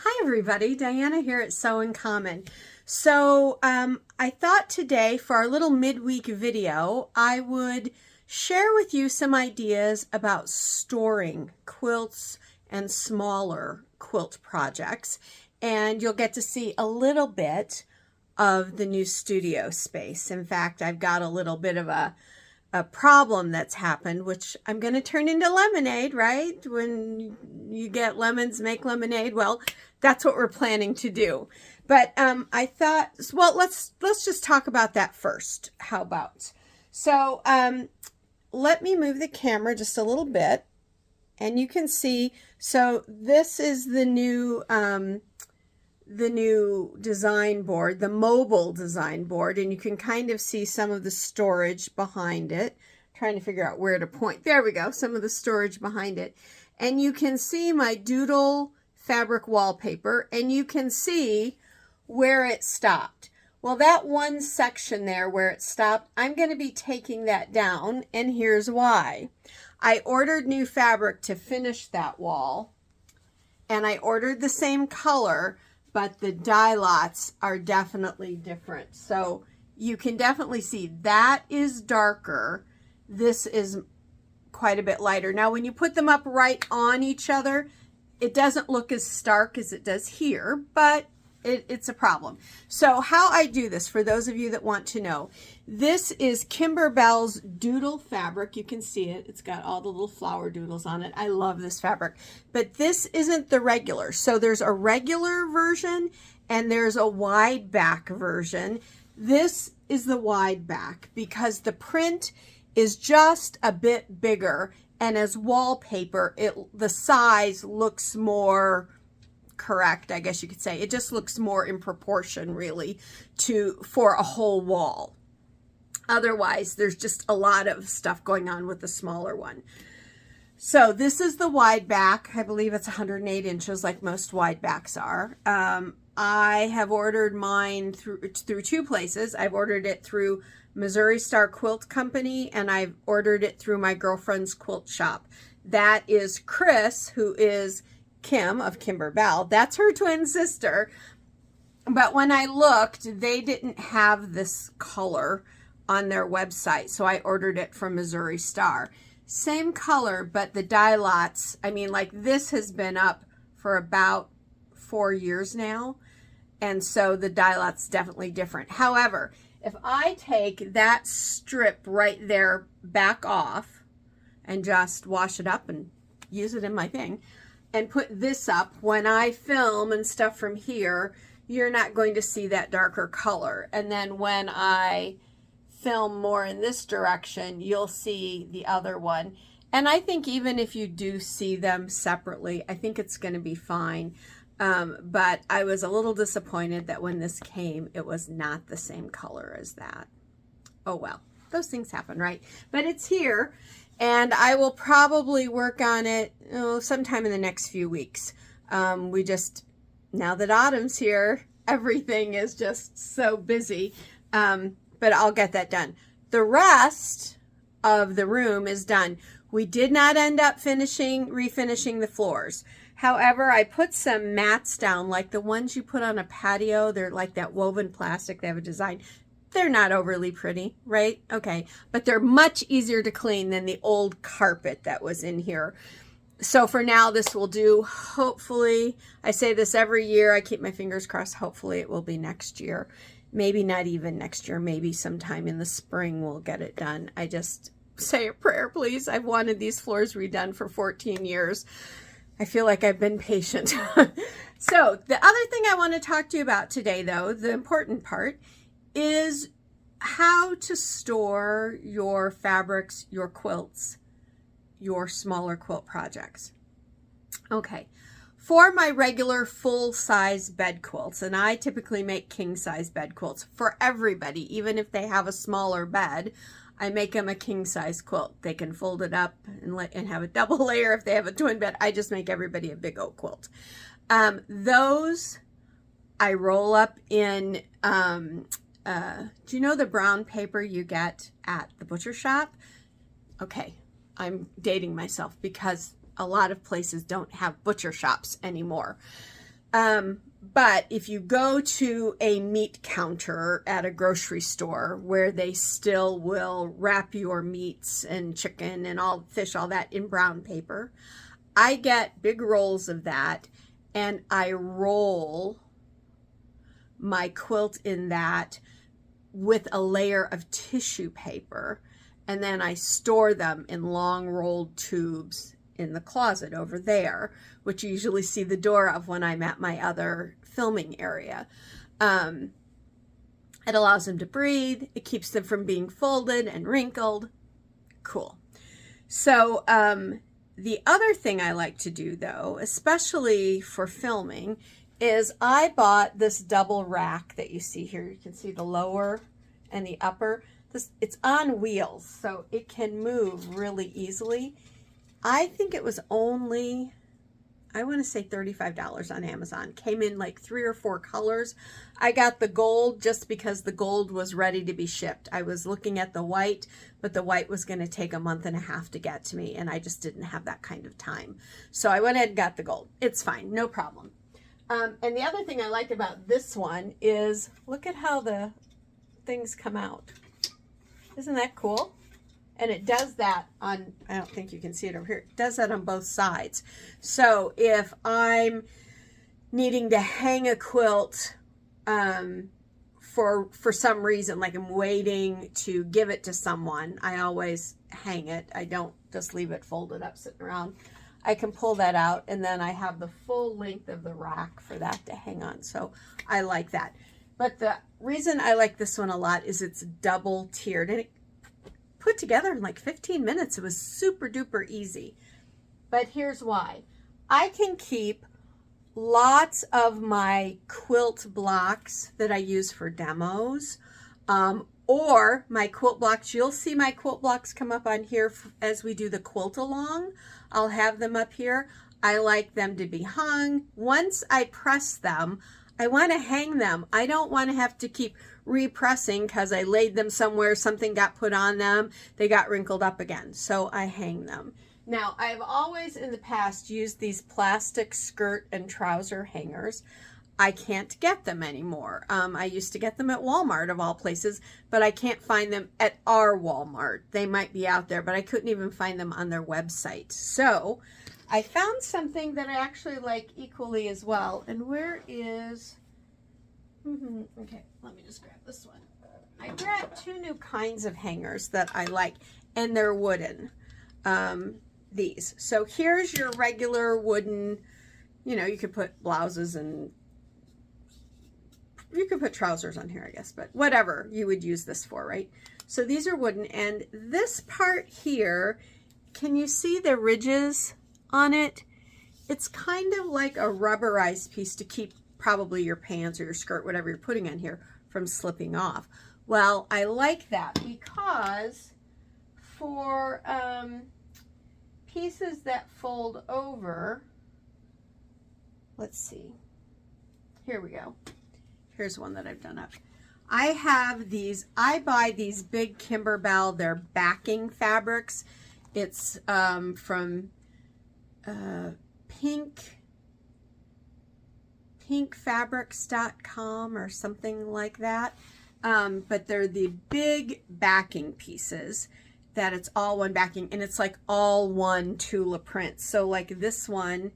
Hi everybody, Diana here at Sew in Common. I thought today for our little midweek video, I would share with you some ideas about storing quilts and smaller quilt projects. And you'll get to see a little bit of the new studio space. In fact, I've got a little bit of a problem that's happened, which I'm going to turn into lemonade, right? When you get lemons, make lemonade. Well, that's what we're planning to do. But I thought, well, let's just talk about that first. How about? Let me move the camera just a little bit, and you can see. So this is the new design board, the mobile design board, and you can kind of see some of the storage behind it. I'm trying to figure out where to point. There we go, some of the storage behind it. And you can see my doodle fabric wallpaper, and you can see where it stopped. Well, that one section there where it stopped, I'm going to be taking that down, and here's why. I ordered new fabric to finish that wall, and I ordered the same color, but the dye lots are definitely different. So you can definitely see that is darker. This is quite a bit lighter. Now, when you put them up right on each other, it doesn't look as stark as it does here, but it's a problem. So how I do this, for those of you that want to know, this is Kimberbell's Doodle fabric. You can see it. It's got all the little flower doodles on it. I love this fabric. But this isn't the regular. So there's a regular version and there's a wide back version. This is the wide back because the print is just a bit bigger, and as wallpaper, the size looks more correct, I guess you could say. It just looks more in proportion, really, for a whole wall. Otherwise, there's just a lot of stuff going on with the smaller one. So this is the wide back. I believe it's 108 inches, like most wide backs are. I have ordered mine through two places. I've ordered it through Missouri Star Quilt Company, and I've ordered it through my girlfriend's quilt shop. That is Chris, who is Kim of Kimberbell. That's her twin sister. But when I looked, they didn't have this color on their website, so I ordered it from Missouri Star. Same color, but the dye lots, I mean, like, this has been up for about 4 years now, and so the dye lot's definitely different. However, if I take that strip right there back off and just wash it up and use it in my thing, and put this up, when I film and stuff from here, you're not going to see that darker color. And then when I film more in this direction, you'll see the other one. And I think even if you do see them separately, I think it's going to be fine. But I was a little disappointed that when this came, it was not the same color as that. Oh well, those things happen, right? But it's here. And I will probably work on it sometime in the next few weeks. Now that autumn's here, everything is just so busy. But I'll get that done. The rest of the room is done. We did not end up refinishing the floors. However, I put some mats down, like the ones you put on a patio. They're like that woven plastic. They have a design. They're not overly pretty, right? Okay, but they're much easier to clean than the old carpet that was in here. So for now, this will do. Hopefully, I say this every year. I keep my fingers crossed. Hopefully, it will be next year. Maybe not even next year. Maybe sometime in the spring we'll get it done. I just say a prayer, please. I've wanted these floors redone for 14 years. I feel like I've been patient. So the other thing I want to talk to you about today, though, the important part, is how to store your fabrics, your quilts, your smaller quilt projects. Okay, for my regular full-size bed quilts, and I typically make king-size bed quilts for everybody, even if they have a smaller bed, I make them a king-size quilt. They can fold it up and have a double layer if they have a twin bed. I just make everybody a big oak quilt. Those I roll up in do you know the brown paper you get at the butcher shop? Okay, I'm dating myself because a lot of places don't have butcher shops anymore. But if you go to a meat counter at a grocery store where they still will wrap your meats and chicken and all fish, all that in brown paper, I get big rolls of that and I roll my quilt in that with a layer of tissue paper, and then I store them in long rolled tubes in the closet over there, which you usually see the door of when I'm at my other filming area. It allows them to breathe. It keeps them from being folded and wrinkled. Cool. So the other thing I like to do, though, especially for filming, is I bought this double rack that you see here. You can see the lower and the upper. It's on wheels, so it can move really easily. I think it was only, I want to say $35 on Amazon. Came in like 3 or 4 colors. I got the gold just because the gold was ready to be shipped. I was looking at the white, but the white was going to take a month and a half to get to me, and I just didn't have that kind of time. So I went ahead and got the gold. It's fine, no problem. And the other thing I like about this one is, look at how the things come out. Isn't that cool? And it does that on, I don't think you can see it over here. It does that on both sides. So if I'm needing to hang a quilt for some reason, like I'm waiting to give it to someone, I always hang it. I don't just leave it folded up sitting around. I can pull that out, and then I have the full length of the rack for that to hang on. So I like that. But the reason I like this one a lot is it's double tiered, and it put together in like 15 minutes. It was super duper easy. But here's why. I can keep lots of my quilt blocks that I use for demos, or my quilt blocks. You'll see my quilt blocks come up on here as we do the quilt along. I'll have them up here. I like them to be hung. Once I press them, I want to hang them. I don't want to have to keep repressing because I laid them somewhere, something got put on them, they got wrinkled up again. So I hang them. Now, I've always in the past used these plastic skirt and trouser hangers. I can't get them anymore. I used to get them at Walmart of all places, but I can't find them at our Walmart. They might be out there, but I couldn't even find them on their website. So I found something that I actually like equally as well. And where is, okay, let me just grab this one. I grabbed 2 new kinds of hangers that I like, and they're wooden. These. So here's your regular wooden, you could put blouses and you could put trousers on here, I guess, but whatever you would use this for, right? So these are wooden, and this part here, can you see the ridges on it? It's kind of like a rubberized piece to keep probably your pants or your skirt, whatever you're putting on here, from slipping off. Well, I like that because for pieces that fold over, let's see, here we go. Here's one that I've done up. I have these, I buy these big Kimberbell, they're backing fabrics. It's from pinkfabrics.com or something like that. But they're the big backing pieces that it's all one backing, and it's like all one Tula print. So like this one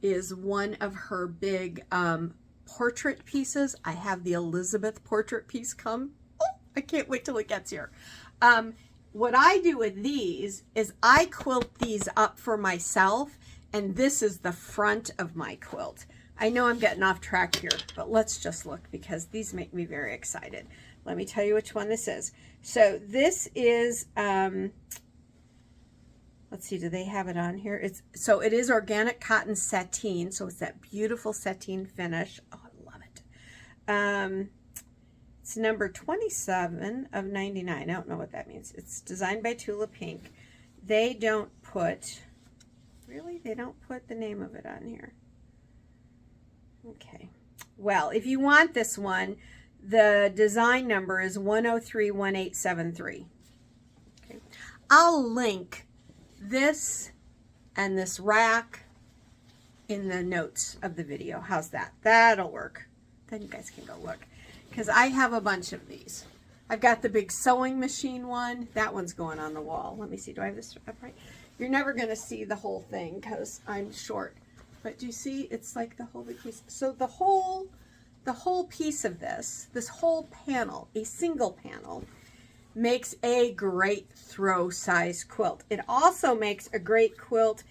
is one of her big portrait pieces. I have the Elizabeth portrait piece come. Oh, I can't wait till it gets here. What I do with these is I quilt these up for myself, and this is the front of my quilt. I know I'm getting off track here, but let's just look because these make me very excited. Let me tell you which one this is. So this is, let's see, do they have it on here? It is organic cotton sateen, so it's that beautiful sateen finish. Oh, I love it. It's number 27 of 99. I don't know what that means. It's designed by Tula Pink. They don't put, really? They don't put the name of it on here. Okay. Well, if you want this one, the design number is 1031873. Okay. I'll link this and this rack in the notes of the video. How's that? That'll work. Then you guys can go look, because I have a bunch of these. I've got the big sewing machine one. That one's going on the wall. Let me see. Do I have this upright? You're never going to see the whole thing because I'm short. But do you see? It's like the whole big piece. So the whole piece of this whole panel, a single panel, makes a great throw size quilt. It also makes a great quilt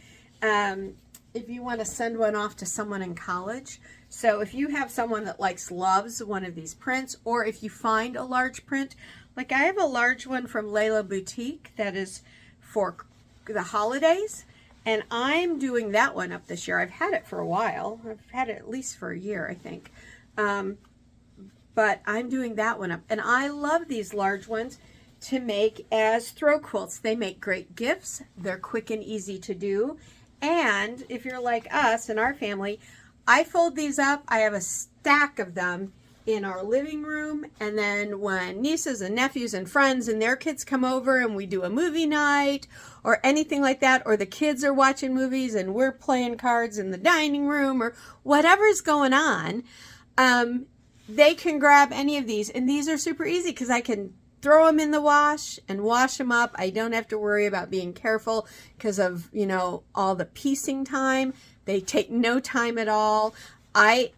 if you want to send one off to someone in college. So if you have someone that loves one of these prints, or if you find a large print, like I have a large one from Layla Boutique that is for the holidays, and I'm doing that one up this year. I've had it for a while. I've had it at least for a year, I think. But I'm doing that one up, and I love these large ones to make as throw quilts. They make great gifts. They're quick and easy to do. And if you're like us in our family, I fold these up. I have a stack of them in our living room. And then when nieces and nephews and friends and their kids come over and we do a movie night or anything like that, or the kids are watching movies and we're playing cards in the dining room or whatever's going on, they can grab any of these. And these are super easy because I can throw them in the wash and wash them up. I don't have to worry about being careful because of, you know, all the piecing time. They take no time at all. I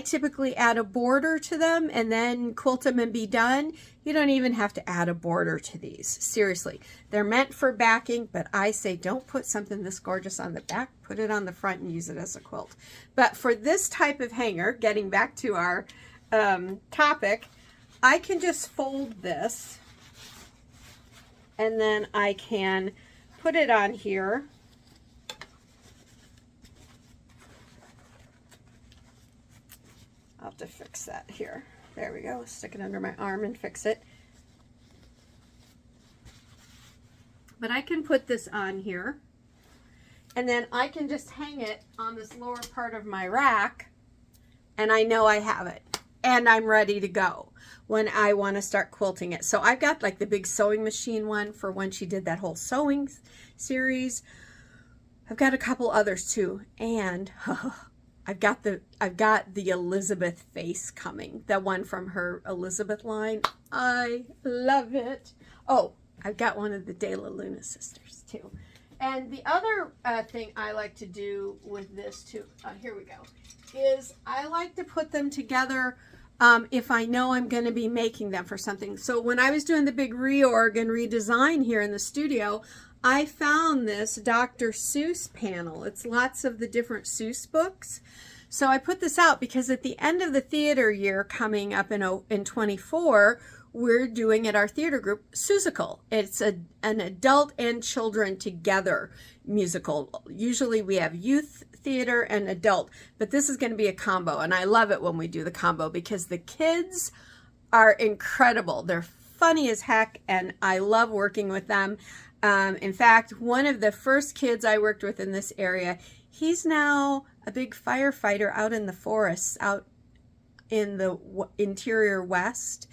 typically add a border to them and then quilt them and be done. You don't even have to add a border to these. Seriously, they're meant for backing, but I say don't put something this gorgeous on the back. Put it on the front and use it as a quilt. But for this type of hanger, getting back to our topic, I can just fold this and then I can put it on here. I'll have to fix that here. There we go. Stick it under my arm and fix it. But I can put this on here and then I can just hang it on this lower part of my rack and I know I have it. And I'm ready to go when I want to start quilting it. So I've got like the big sewing machine one for when she did that whole sewing series. I've got a couple others too. And I've got the Elizabeth face coming. The one from her Elizabeth line. I love it. Oh, I've got one of the De La Luna sisters too. And the other thing I like to do with this too, here we go, is I like to put them together if I know I'm going to be making them for something. So when I was doing the big reorg and redesign here in the studio, I found this Dr. Seuss panel. It's lots of the different Seuss books. So I put this out because at the end of the theater year coming up in 24, we're doing at our theater group Seussical. It's an adult and children together musical. Usually we have youth theater and adult, but this is going to be a combo, and I love it when we do the combo because the kids are incredible. They're funny as heck, and I love working with them. In fact, one of the first kids I worked with in this area, he's now a big firefighter out in the forests, out in the interior West.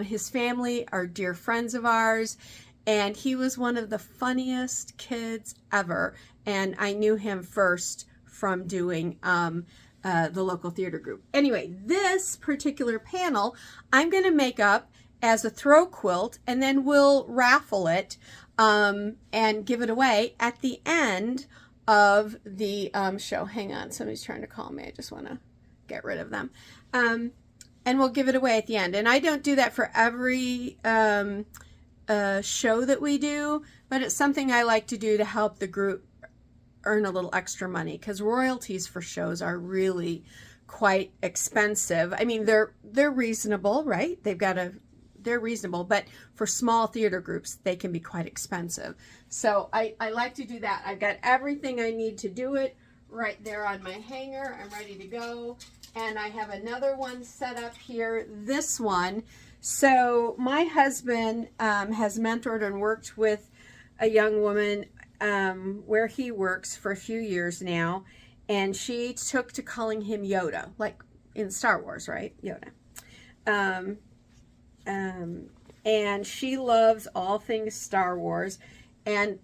His family are dear friends of ours, and he was one of the funniest kids ever, and I knew him first from doing the local theater group. Anyway, this particular panel I'm going to make up as a throw quilt, and then we'll raffle it and give it away at the end of the show. Hang on, somebody's trying to call me. I just want to get rid of them. And we'll give it away at the end. And I don't do that for every show that we do, but it's something I like to do to help the group earn a little extra money, because royalties for shows are really quite expensive. I mean, they're reasonable, right? They're reasonable, but for small theater groups, they can be quite expensive. So I like to do that. I've got everything I need to do it right there on my hanger. I'm ready to go. And I have another one set up here, this one. So my husband has mentored and worked with a young woman where he works for a few years now, and she took to calling him Yoda, like in Star Wars, right? Yoda. And she loves all things Star Wars. And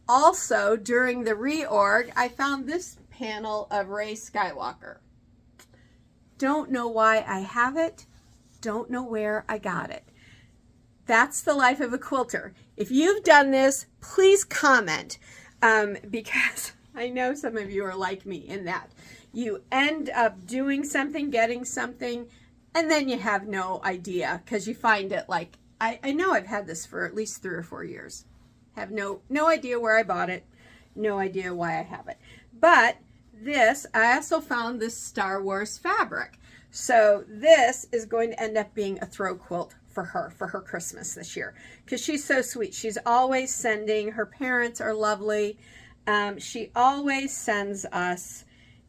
also during the reorg, I found this panel of Ray Skywalker. Don't know why I have it. Don't know where I got it. That's the life of a quilter. If you've done this, please comment, because I know some of you are like me in that. You end up doing something, getting something, and then you have no idea because you find it like, I know I've had this for at least 3 or 4 years. Have no idea where I bought it, no idea why I have it. But this, I also found this Star Wars fabric. So this is going to end up being a throw quilt for her Christmas this year, because she's so sweet. She's always sending, her parents are lovely. She always sends us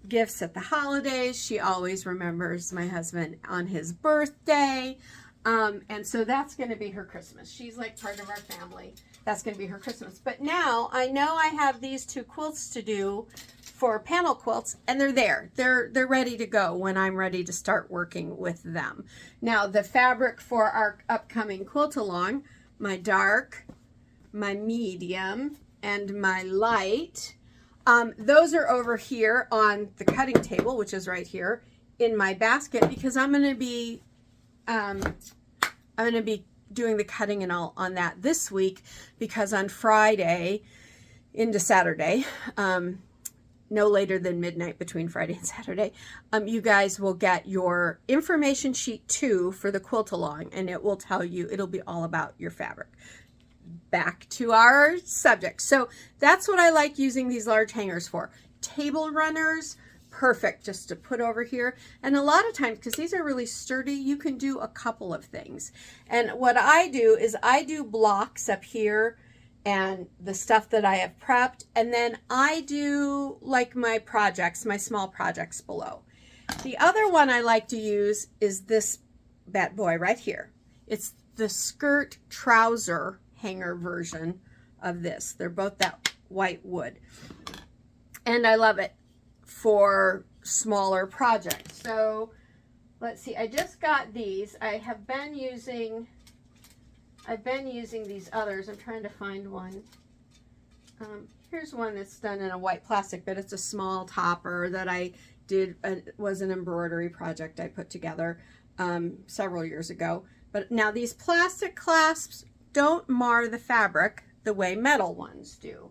gifts at the holidays. She always remembers my husband on his birthday. And so that's going to be her Christmas. She's like part of our family. That's going to be her Christmas. But now I know I have these 2 quilts to do for panel quilts, and they're there. They're ready to go when I'm ready to start working with them. Now the fabric for our upcoming quilt along, my dark, my medium, and my light, those are over here on the cutting table, which is right here in my basket, because I'm going to be doing the cutting and all on that this week, because on Friday into Saturday, no later than midnight between Friday and Saturday, you guys will get your information sheet 2 for the quilt along, and it will tell you, it'll be all about your fabric. Back to our subject. So that's what I like using these large hangers for. Table runners, perfect just to put over here. And a lot of times, because these are really sturdy, you can do a couple of things. And what I do is I do blocks up here and the stuff that I have prepped, and then I do like my projects, my small projects below. The other one I like to use is this bad boy right here. It's the skirt trouser hanger version of this. They're both that white wood, and I love it for smaller projects. So let's see, I just got these. I've been using these others. I'm trying to find one. Here's one that's done in a white plastic, but it's a small topper that I did, was an embroidery project I put together several years ago. But now these plastic clasps don't mar the fabric the way metal ones do.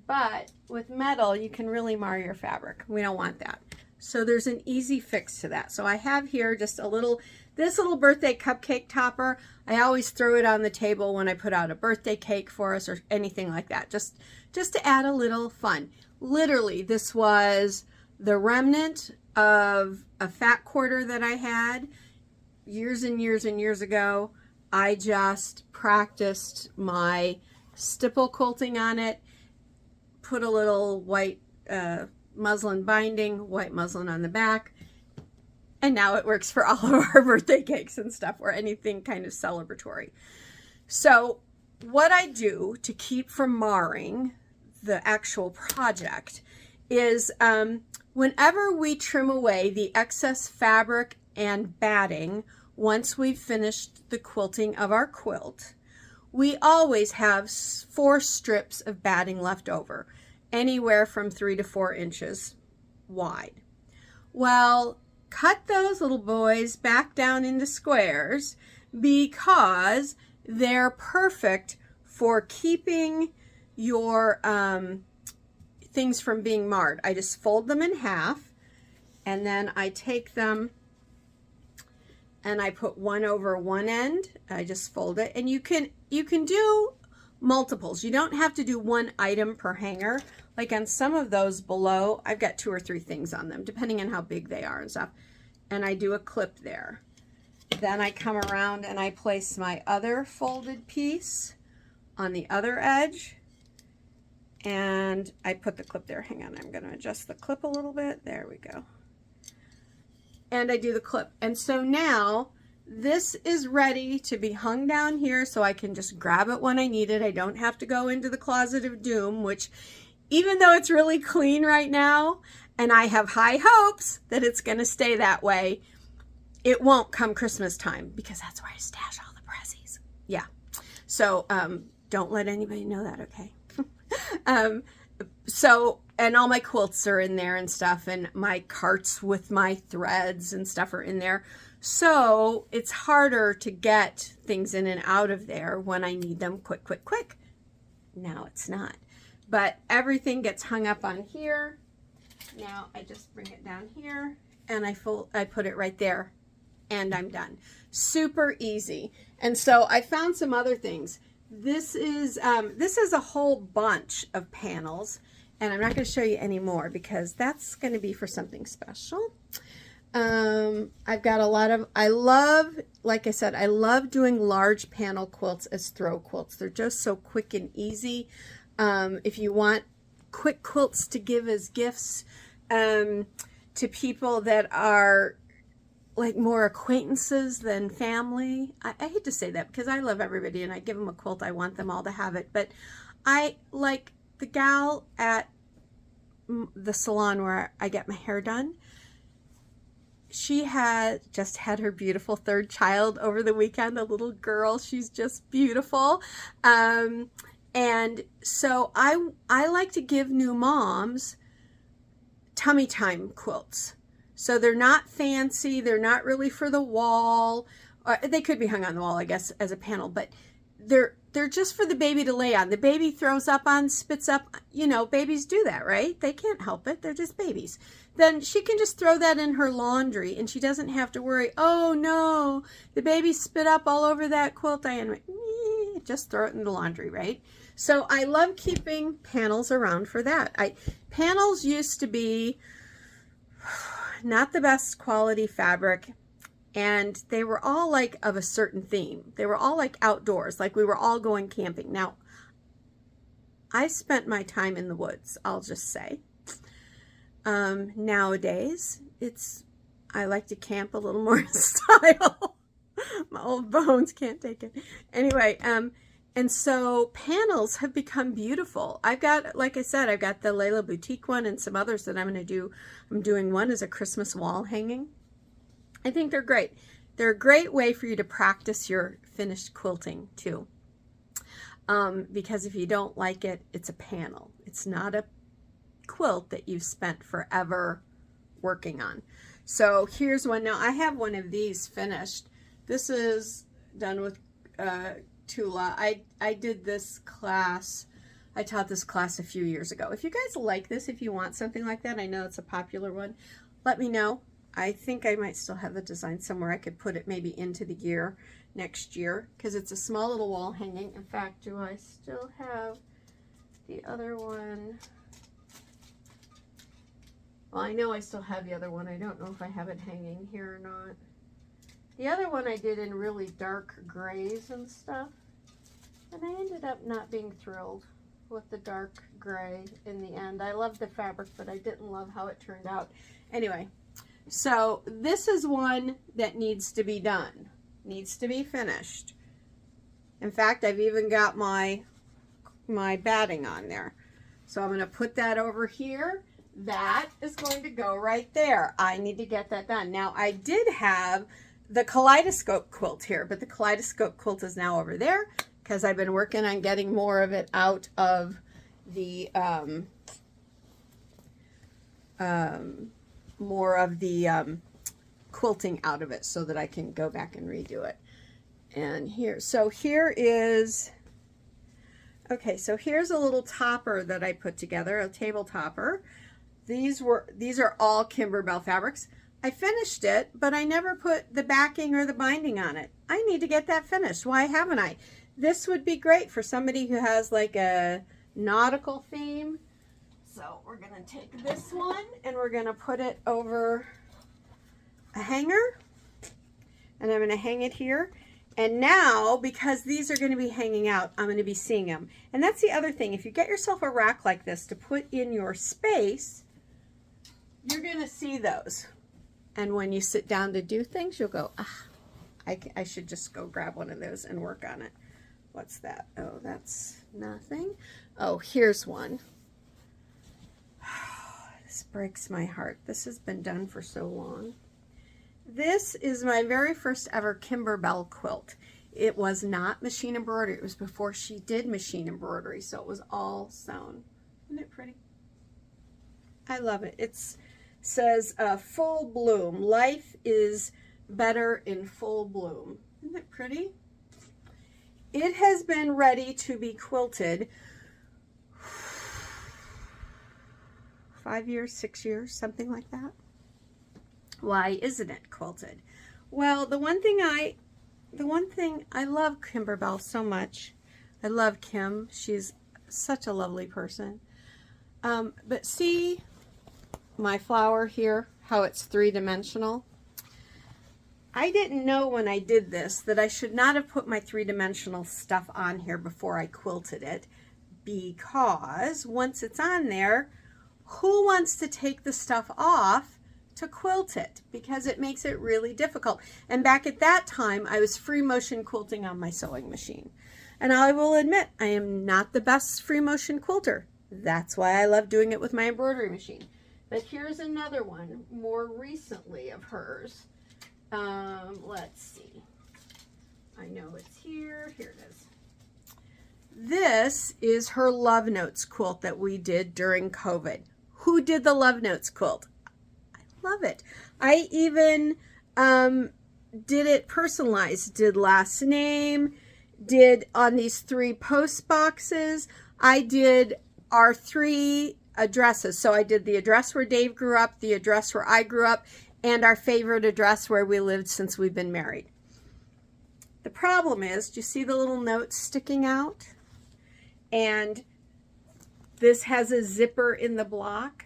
But with metal, you can really mar your fabric. We don't want that. So there's an easy fix to that. So I have here just this little birthday cupcake topper. I always throw it on the table when I put out a birthday cake for us or anything like that, just to add a little fun. Literally, this was the remnant of a fat quarter that I had years and years and years ago. I just practiced my stipple quilting on it, put a little white muslin binding, white muslin on the back, and now it works for all of our birthday cakes and stuff, or anything kind of celebratory. So what I do to keep from marring the actual project is whenever we trim away the excess fabric and batting, once we've finished the quilting of our quilt, we always have 4 strips of batting left over, anywhere from 3 to 4 inches wide. Well, cut those little boys back down into squares, because they're perfect for keeping your things from being marred. I just fold them in half, and then I take them and I put one over one end. I just fold it, and you can do multiples. You don't have to do one item per hanger. Like on some of those below, I've got 2 or 3 things on them, depending on how big they are and stuff. And I do a clip there. Then I come around and I place my other folded piece on the other edge, and I put the clip there. Hang on, I'm going to adjust the clip a little bit. There we go. And I do the clip. And so now this is ready to be hung down here, so I can just grab it when I need it. I don't have to go into the closet of doom, which, even though it's really clean right now, and I have high hopes that it's going to stay that way, it won't come Christmas time, because that's where I stash all the prezzies. Yeah. So don't let anybody know that, okay? So and all my quilts are in there and stuff, and my carts with my threads and stuff are in there. So it's harder to get things in and out of there when I need them quick, quick, quick. Now it's not. But everything gets hung up on here. Now I just bring it down here and I put it right there and I'm done. Super easy. And so I found some other things. This is a whole bunch of panels, and I'm not going to show you any more because that's going to be for something special. I've got a lot of, like I said, I love doing large panel quilts as throw quilts. They're just so quick and easy. If you want quick quilts to give as gifts to people that are like more acquaintances than family. I hate to say that because I love everybody and I give them a quilt. I want them all to have it. But I like the gal at the salon where I get my hair done. She had just had her beautiful third child over the weekend, a little girl. She's just beautiful. And so I like to give new moms tummy time quilts. So they're not fancy, they're not really for the wall. Or they could be hung on the wall, I guess, as a panel, but they're just for the baby to lay on. The baby throws up on, spits up, you know, babies do that, right? They can't help it, they're just babies. Then she can just throw that in her laundry and she doesn't have to worry, oh no, the baby spit up all over that quilt. Diane, just throw it in the laundry, right? So I love keeping panels around for that. Panels used to be not the best quality fabric, and they were all like of a certain theme. They were all like outdoors, like we were all going camping. Now, I spent my time in the woods, I'll just say. Nowadays, I like to camp a little more in style. My old bones can't take it. Anyway, and so panels have become beautiful. I've got, like I said, I've got the Layla Boutique one and some others that I'm going to do. I'm doing one as a Christmas wall hanging. I think they're great. They're a great way for you to practice your finished quilting too. Because if you don't like it, it's a panel. It's not a quilt that you've spent forever working on. So here's one. Now I have one of these finished. This is done with Tula. I did this class. I taught this class a few years ago. If you guys like this, if you want something like that, I know it's a popular one, let me know. I think I might still have the design somewhere. I could put it maybe into the gear next year because it's a small little wall hanging. In fact, do I still have the other one? Well, I know I still have the other one. I don't know if I have it hanging here or not. The other one I did in really dark grays and stuff. And I ended up not being thrilled with the dark gray in the end. I loved the fabric, but I didn't love how it turned out. Anyway, so this is one that needs to be done. Needs to be finished. In fact, I've even got my batting on there. So I'm going to put that over here. That is going to go right there. I need to get that done. Now, I did have the kaleidoscope quilt here, but the kaleidoscope quilt is now over there because I've been working on getting more of it out of the quilting out of it so that I can go back and redo it. And here, so here is, okay, so here's a little topper that I put together, a table topper. These are all Kimberbell fabrics. I finished it, but I never put the backing or the binding on it. I need to get that finished. Why haven't I? This would be great for somebody who has like a nautical theme. So we're going to take this one and we're going to put it over a hanger. And I'm going to hang it here. And now, because these are going to be hanging out, I'm going to be seeing them. And that's the other thing. If you get yourself a rack like this to put in your space, you're going to see those. And when you sit down to do things, you'll go, ah, I should just go grab one of those and work on it. What's that? Oh, that's nothing. Oh, here's one. This breaks my heart. This has been done for so long. This is my very first ever Kimberbell quilt. It was not machine embroidery. It was before she did machine embroidery, so it was all sewn. Isn't it pretty? I love it. It says full bloom. Life is better in full bloom. Isn't that pretty? It has been ready to be quilted 5 years, 6 years, something like that. Why isn't it quilted? Well, the one thing I love Kimberbell so much. I love Kim. She's such a lovely person. But see my flower here, how it's three-dimensional? I didn't know when I did this that I should not have put my three-dimensional stuff on here before I quilted it, because once it's on there, who wants to take the stuff off to quilt it? Because it makes it really difficult. And back at that time, I was free motion quilting on my sewing machine. And I will admit, I am not the best free motion quilter. That's why I love doing it with my embroidery machine. But here's another one more recently of hers. Let's see. I know it's here. Here it is. This is her Love Notes quilt that we did during COVID. Who did the Love Notes quilt? I love it. I even did it personalized. Did last name. Did on these 3 post boxes. I did our 3 addresses. So I did the address where Dave grew up, the address where I grew up, and our favorite address where we lived since we've been married. The problem is, do you see the little notes sticking out? And this has a zipper in the block.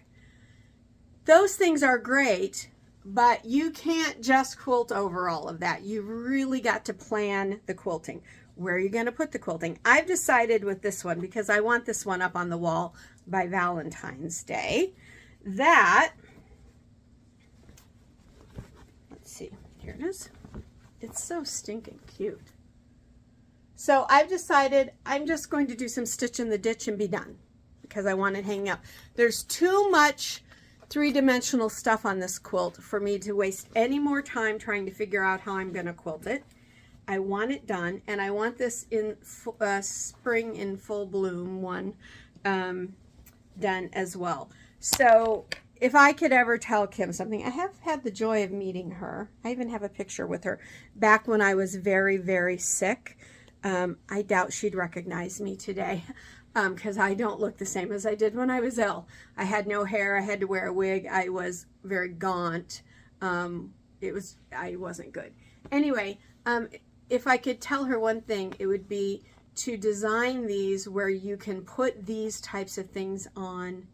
Those things are great, but you can't just quilt over all of that. You've really got to plan the quilting. Where are you going to put the quilting? I've decided with this one, because I want this one up on the wall by Valentine's Day, that, let's see, here it is. It's so stinking cute. So I've decided I'm just going to do some stitch in the ditch and be done, because I want it hanging up. There's too much three-dimensional stuff on this quilt for me to waste any more time trying to figure out how I'm going to quilt it. I want it done, and I want this in spring in full bloom one done as well. So if I could ever tell Kim something, I have had the joy of meeting her. I even have a picture with her back when I was very, very sick. I doubt she'd recognize me today because I don't look the same as I did when I was ill. I had no hair. I had to wear a wig. I was very gaunt. I wasn't good. Anyway, if I could tell her one thing, it would be to design these where you can put these types of things on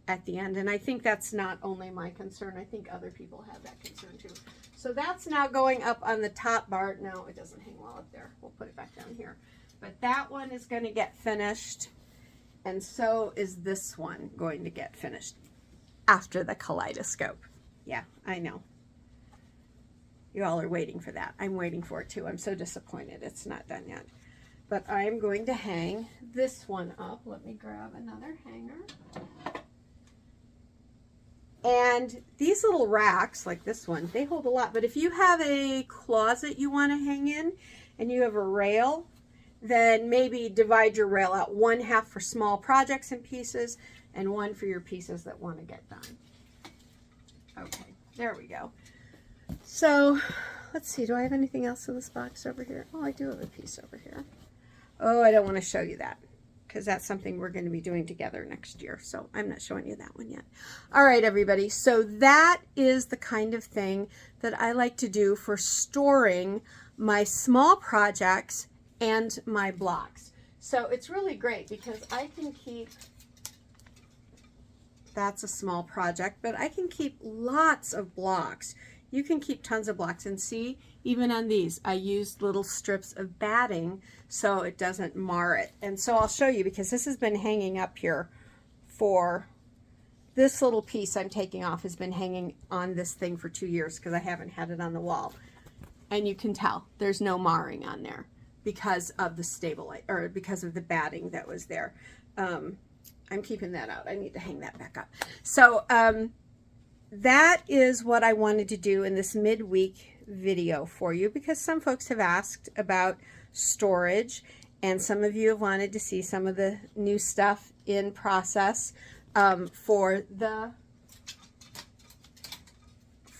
at the end. And I think that's not only my concern. I think other people have that concern too. So that's now going up on the top bar. No, it doesn't hang well up there. We'll put it back down here. But that one is going to get finished. And so is this one going to get finished after the kaleidoscope. Yeah, I know. You all are waiting for that. I'm waiting for it too. I'm so disappointed it's not done yet. But I'm going to hang this one up. Let me grab another hanger. And these little racks, like this one, they hold a lot. But if you have a closet you want to hang in and you have a rail, then maybe divide your rail out. 1/2 for small projects and pieces and 1 for your pieces that want to get done. Okay, there we go. So let's see, do I have anything else in this box over here? Oh, I do have a piece over here. Oh, I don't want to show you that because that's something we're going to be doing together next year. So I'm not showing you that one yet. All right, everybody. So that is the kind of thing that I like to do for storing my small projects and my blocks. So it's really great because I can keep, that's a small project, but I can keep lots of blocks. You can keep tons of blocks, and see, even on these, I used little strips of batting so it doesn't mar it. And so I'll show you, because this has been hanging up here for, this little piece I'm taking off has been hanging on this thing for 2 years because I haven't had it on the wall. And you can tell there's no marring on there because of the stabilizer, or because of the batting that was there. I'm keeping that out. I need to hang that back up. So, that is what I wanted to do in this midweek video for you, because some folks have asked about storage, and some of you have wanted to see some of the new stuff in process for the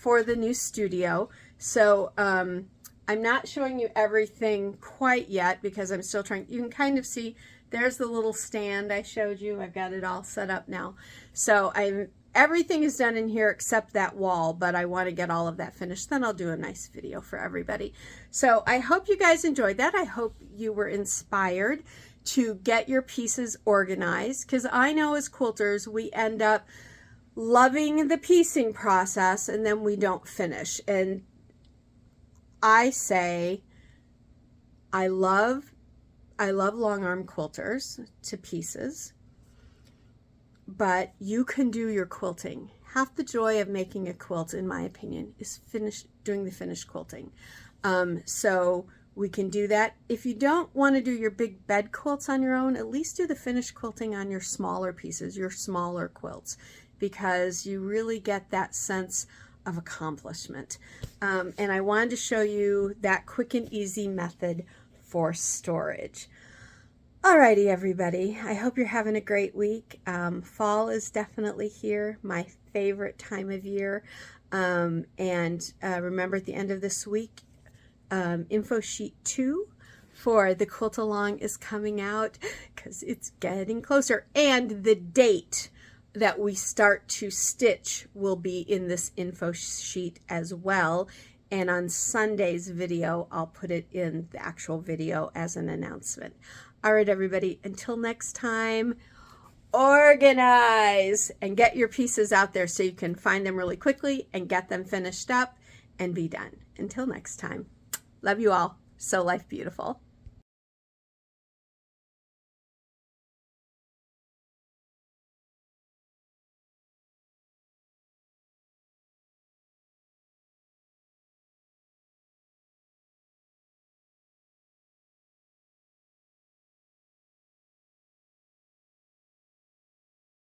for the new studio. So I'm not showing you everything quite yet because I'm still trying. You can kind of see there's the little stand I showed you. I've got it all set up now. So everything is done in here except that wall, but I want to get all of that finished. Then I'll do a nice video for everybody. So I hope you guys enjoyed that. I hope you were inspired to get your pieces organized, because I know as quilters we end up loving the piecing process and then we don't finish. And I say I love long arm quilters to pieces, but you can do your quilting. Half the joy of making a quilt, in my opinion, is doing the finished quilting. So we can do that. If you don't want to do your big bed quilts on your own, at least do the finished quilting on your smaller pieces, your smaller quilts, because you really get that sense of accomplishment. And I wanted to show you that quick and easy method for storage. Alrighty, everybody. I hope you're having a great week. Fall is definitely here, my favorite time of year. Remember, at the end of this week, info sheet 2 for the quilt along is coming out because it's getting closer, and the date that we start to stitch will be in this info sheet as well. And on Sunday's video, I'll put it in the actual video as an announcement. All right, everybody, until next time, organize and get your pieces out there so you can find them really quickly and get them finished up and be done. Until next time, love you all. Sew Life Beautiful.